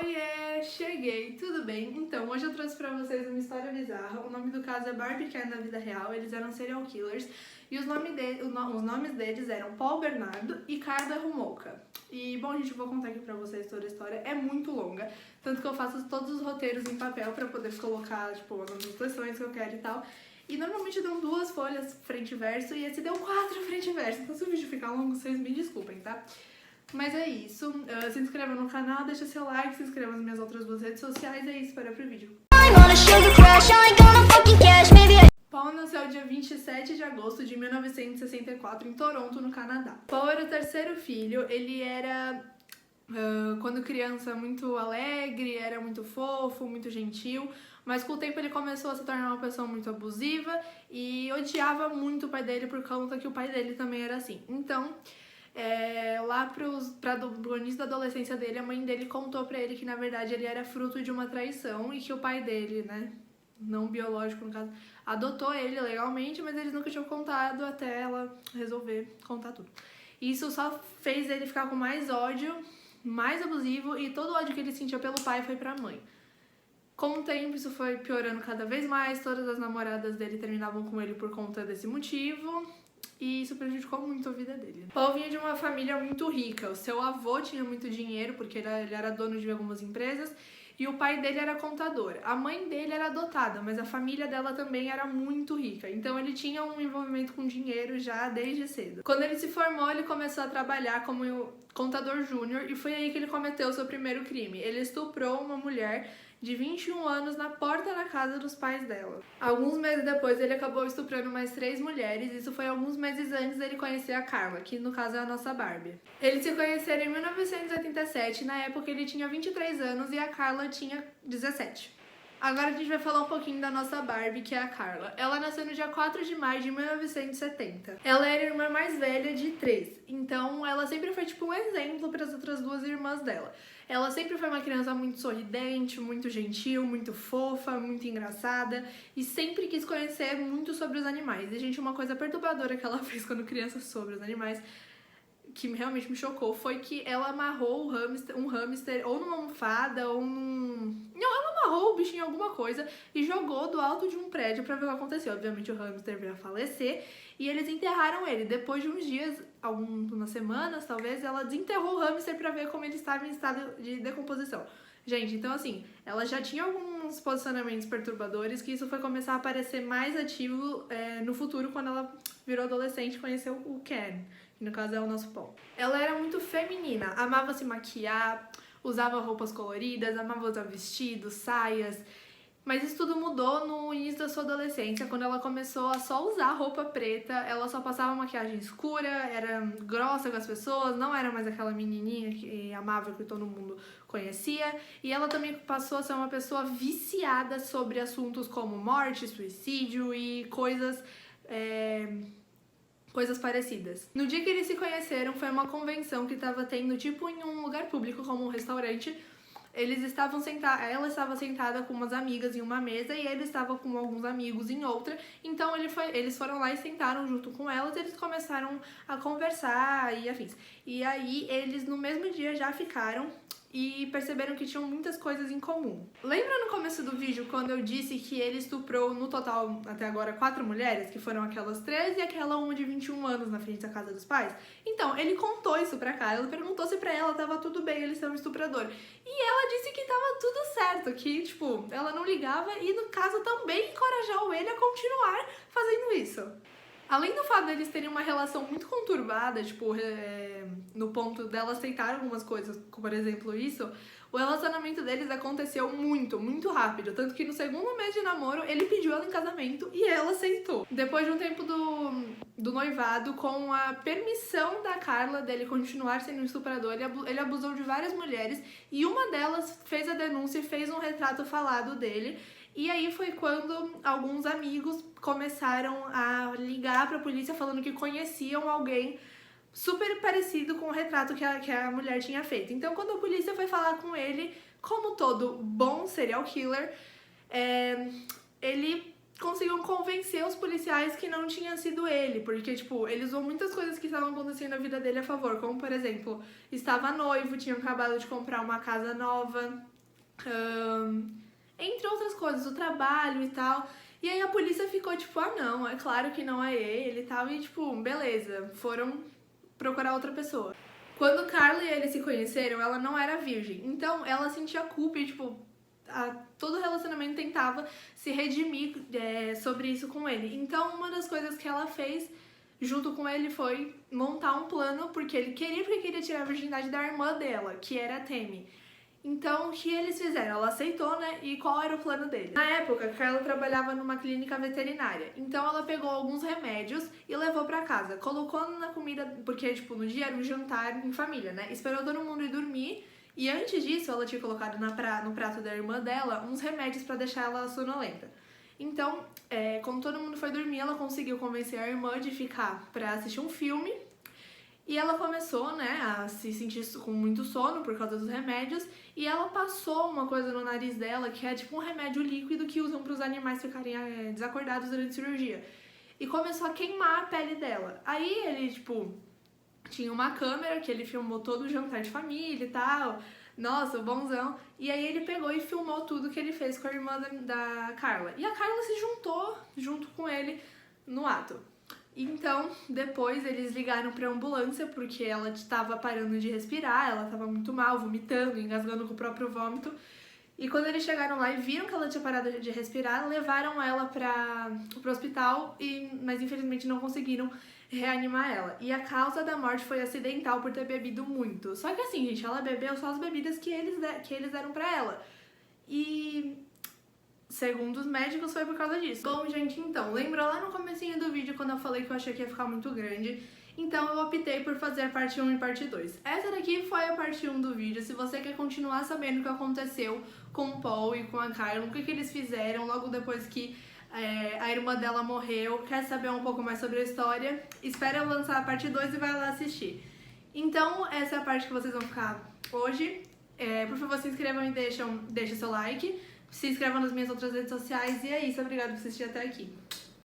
Oiê, cheguei, tudo bem? Então, hoje eu trouxe pra vocês uma história bizarra. O nome do caso é Barbie Ken na vida real, eles eram serial killers e os nomes deles eram Paul Bernardo e Carla Homolka. E, bom, gente, eu vou contar aqui pra vocês toda a história, é muito longa, tanto que eu faço todos os roteiros em papel pra poder colocar, tipo, as anotações que eu quero e tal. E normalmente dão 2 folhas frente e verso e esse deu 4 frente e verso, então se o vídeo ficar longo, vocês me desculpem, tá? Mas é isso, se inscreva no canal, deixa seu like, se inscreva nas minhas outras 2 redes sociais, é isso, para pro vídeo. Paul nasceu dia 27 de agosto de 1964 em Toronto, no Canadá. Paul era o 3º filho, ele era, quando criança, muito alegre, era muito fofo, muito gentil, mas com o tempo ele começou a se tornar uma pessoa muito abusiva e odiava muito o pai dele por conta que o pai dele também era assim. Então, lá pro início da adolescência dele, a mãe dele contou pra ele que, na verdade, ele era fruto de uma traição e que o pai dele, né, não biológico no caso, adotou ele legalmente, mas eles nunca tinham contado até ela resolver contar tudo. Isso só fez ele ficar com mais ódio, mais abusivo, e todo o ódio que ele sentia pelo pai foi pra mãe. Com o tempo, isso foi piorando cada vez mais, todas as namoradas dele terminavam com ele por conta desse motivo, e isso prejudicou muito a vida dele. Paul vinha de uma família muito rica, o seu avô tinha muito dinheiro, porque ele era dono de algumas empresas, e o pai dele era contador. A mãe dele era adotada, mas a família dela também era muito rica, então ele tinha um envolvimento com dinheiro já desde cedo. Quando ele se formou, ele começou a trabalhar como contador júnior, e foi aí que ele cometeu o seu primeiro crime. Ele estuprou uma mulher de 21 anos na porta da casa dos pais dela. Alguns meses depois, ele acabou estuprando mais 3 mulheres, isso foi alguns meses antes dele conhecer a Carla, que no caso é a nossa Barbie. Eles se conheceram em 1987, na época ele tinha 23 anos e a Carla tinha 17. Agora a gente vai falar um pouquinho da nossa Barbie, que é a Carla. Ela nasceu no dia 4 de maio de 1970. Ela era a irmã mais velha de 3, então ela sempre foi tipo um exemplo para as outras 2 irmãs dela. Ela sempre foi uma criança muito sorridente, muito gentil, muito fofa, muito engraçada e sempre quis conhecer muito sobre os animais. E, gente, uma coisa perturbadora que ela fez quando criança sobre os animais, que realmente me chocou, foi que ela amarrou um hamster ou numa almofada ou num... Não, ela amarrou o bichinho em alguma coisa e jogou do alto de um prédio pra ver o que aconteceu. Obviamente o hamster veio a falecer e eles enterraram ele. Depois de uns dias, umas semanas talvez, ela desenterrou o hamster pra ver como ele estava em estado de decomposição. Gente, então assim, ela já tinha alguns posicionamentos perturbadores que isso foi começar a aparecer mais ativo no futuro, quando ela virou adolescente e conheceu o Ken, que no caso é o nosso Paul. Ela era muito feminina, amava se maquiar, usava roupas coloridas, amava usar vestidos, saias, mas isso tudo mudou no início da sua adolescência, quando ela começou a só usar roupa preta, ela só passava maquiagem escura, era grossa com as pessoas, não era mais aquela menininha amável que todo mundo conhecia, e ela também passou a ser uma pessoa viciada sobre assuntos como morte, suicídio e coisas parecidas. No dia que eles se conheceram, foi uma convenção que estava tendo, tipo, em um lugar público, como um restaurante. Ela estava sentada com umas amigas em uma mesa e ele estava com alguns amigos em outra. Então eles foram lá e sentaram junto com elas e eles começaram a conversar e afins. E aí eles no mesmo dia já ficaram e perceberam que tinham muitas coisas em comum. Lembra no começo do vídeo quando eu disse que ele estuprou no total até agora 4 mulheres, que foram aquelas 13 e aquela uma de 21 anos na frente da casa dos pais? Então, ele contou isso pra Carla, ele perguntou se pra ela tava tudo bem ele ser um estuprador. E ela disse que tava tudo certo, que, tipo, ela não ligava e, no caso, também encorajou ele a continuar fazendo isso. Além do fato deles terem uma relação muito conturbada, tipo, no ponto dela aceitar algumas coisas, como por exemplo isso, o relacionamento deles aconteceu muito, muito rápido. Tanto que no 2º mês de namoro, ele pediu ela em casamento e ela aceitou. Depois de um tempo do noivado, com a permissão da Carla dele continuar sendo um estuprador, ele abusou de várias mulheres e uma delas fez a denúncia e fez um retrato falado dele. E aí foi quando alguns amigos começaram a ligar pra polícia falando que conheciam alguém super parecido com o retrato que a mulher tinha feito. Então, quando a polícia foi falar com ele, como todo bom serial killer, ele conseguiu convencer os policiais que não tinha sido ele, porque, tipo, ele usou muitas coisas que estavam acontecendo na vida dele a favor, como, por exemplo, estava noivo, tinha acabado de comprar uma casa nova, entre outras coisas, o trabalho e tal. E aí a polícia ficou tipo, ah não, é claro que não é ele e tal, e tipo, beleza, foram procurar outra pessoa. Quando Carla e ele se conheceram, ela não era virgem, então ela sentia culpa e tipo, todo relacionamento tentava se redimir sobre isso com ele. Então uma das coisas que ela fez junto com ele foi montar um plano, porque ele queria tirar a virgindade da irmã dela, que era a Tammy. Então, o que eles fizeram? Ela aceitou, né? E qual era o plano dele? Na época, Carla trabalhava numa clínica veterinária. Então, ela pegou alguns remédios e levou pra casa. Colocou na comida, porque, tipo, no dia era um jantar em família, né? Esperou todo mundo ir dormir. E antes disso, ela tinha colocado no prato da irmã dela uns remédios pra deixar ela sonolenta. Então, como todo mundo foi dormir, ela conseguiu convencer a irmã de ficar pra assistir um filme. E ela começou, né, a se sentir com muito sono por causa dos remédios. E ela passou uma coisa no nariz dela, que é tipo um remédio líquido que usam para os animais ficarem desacordados durante a cirurgia. E começou a queimar a pele dela. Aí ele, tipo, tinha uma câmera que ele filmou todo o jantar de família e tal. Nossa, bonzão. E aí ele pegou e filmou tudo que ele fez com a irmã da Carla. E a Carla se juntou junto com ele no ato. Então, depois eles ligaram pra ambulância porque ela estava parando de respirar, ela estava muito mal, vomitando, engasgando com o próprio vômito. E quando eles chegaram lá e viram que ela tinha parado de respirar, levaram ela pro hospital, mas infelizmente não conseguiram reanimar ela. E a causa da morte foi acidental por ter bebido muito. Só que assim, gente, ela bebeu só as bebidas que eles deram pra ela. E segundo os médicos, foi por causa disso. Bom, gente, então, lembra lá no comecinho do vídeo quando eu falei que eu achei que ia ficar muito grande? Então eu optei por fazer a parte 1 e parte 2. Essa daqui foi a parte 1 do vídeo. Se você quer continuar sabendo o que aconteceu com o Paul e com a Carla, o que eles fizeram logo depois que a irmã dela morreu, quer saber um pouco mais sobre a história, espera eu lançar a parte 2 e vai lá assistir. Então, essa é a parte que vocês vão ficar hoje. Por favor, se inscrevam e deixem seu like. Se inscrevam nas minhas outras redes sociais. E é isso, obrigada por assistir até aqui.